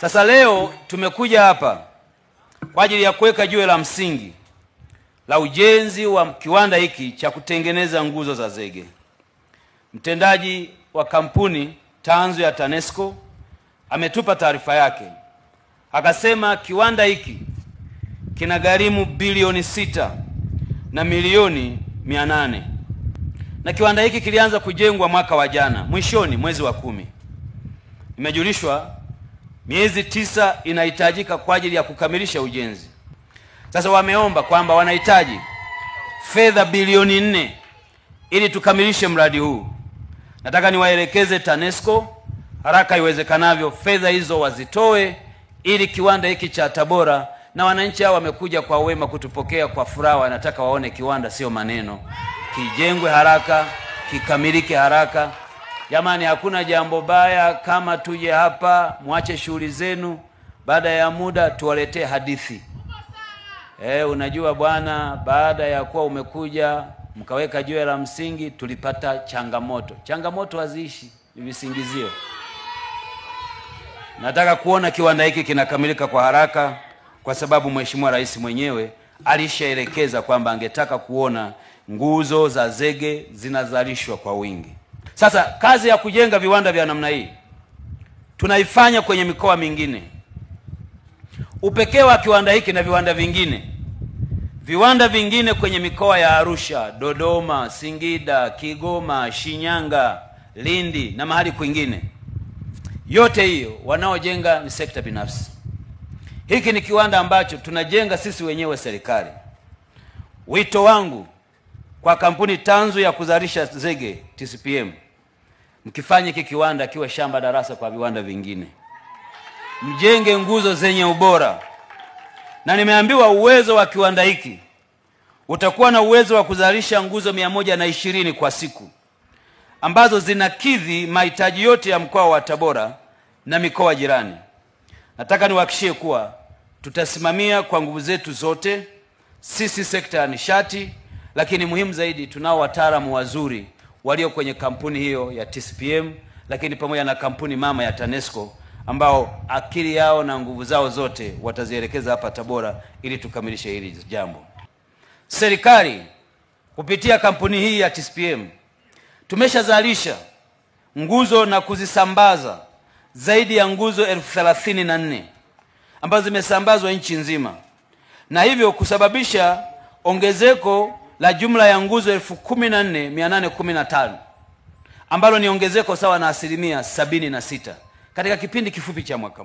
Sasa leo tumekuja hapa kwa ajili ya kuweka jiwe la msingi la ujenzi wa kiwanda hiki cha kutengeneza nguzo za zege. Mtendaji wa kampuni tanzu ya TANESCO ametupa taarifa yake. Akasema kiwanda hiki kinagharimu bilioni 6 na milioni 800. Na kiwanda hiki kilianza kujengwa mwaka wa jana, mwishoni mwezi wa 10. Imejulishwa miezi 9 inahitajika kwa ajili ya kukamilisha ujenzi. Sasa wameomba kwamba wanahitaji fedha bilioni 4 ili tukamilishe mradi huu. Nataka niwaelekeze TANESCO haraka iwezekanavyo fedha hizo wazitoe ili kiwanda hiki cha Tabora, na wananchi hao wamekuja kwa wema kutupokea kwa furaha, wanataka waone kiwanda sio maneno, kijengwe haraka, kikamilike haraka. Jamani, hakuna jambo baya kama tuje hapa muache shughuli zenu, baada ya muda tuwaletee hadithi. Unajua bwana, baada ya kuwa umekuja mkaweka jiwe la msingi tulipata changamoto. Changamoto haziishi, ni visingizio. Nataka kuona kiwanda hiki kinakamilika kwa haraka, kwa sababu Mheshimiwa Rais mwenyewe alishaelekeza kwamba angetaka kuona nguzo za zege zinazalishwa kwa wingi. Sasa kazi ya kujenga viwanda vya namna hii tunaifanya kwenye mikoa mingine. Upekee wa kiwanda hiki na viwanda vingine kwenye mikoa ya Arusha, Dodoma, Singida, Kigoma, Shinyanga, Lindi na mahali kwingine, yote hiyo wanaojenga ni sekta binafsi. Hiki ni kiwanda ambacho tunajenga sisi wenyewe serikali. Wito wangu kwa kampuni tanzu ya kuzalisha zege TCPM, mkifanye hiki kiwanda kiwe shamba darasa kwa viwanda vingine. Mjenge nguzo zenye ubora. Na nimeambiwa uwezo wa kiwanda hiki utakuwa na uwezo wa kuzalisha nguzo 120 kwa siku, ambazo zinakidhi mahitaji yote ya mkoa wa Tabora na mikoa jirani. Nataka niwahakikishie kuwa tutasimamia kwa nguvu zetu zote, sisi sekta ya nishati, lakini muhimu zaidi tunao wataalamu wazuri walio kwenye kampuni hiyo ya TCPM, lakini pamoja na kampuni mama ya TANESCO, ambao akili yao na nguvu zao zote watazielekeza hapa Tabora ili tukamilishe hili jambo. Serikali kupitia kampuni hii ya TCPM tumeshazalisha nguzo na kuzisambaza zaidi ya nguzo 34,000 ambazo zimesambazwa nchi nzima, na hivyo kusababisha ongezeko la jumla ya nguzo 14,815 ambalo ni ongezeko sawa na 76% katika kipindi kifupi cha mwaka mmoja.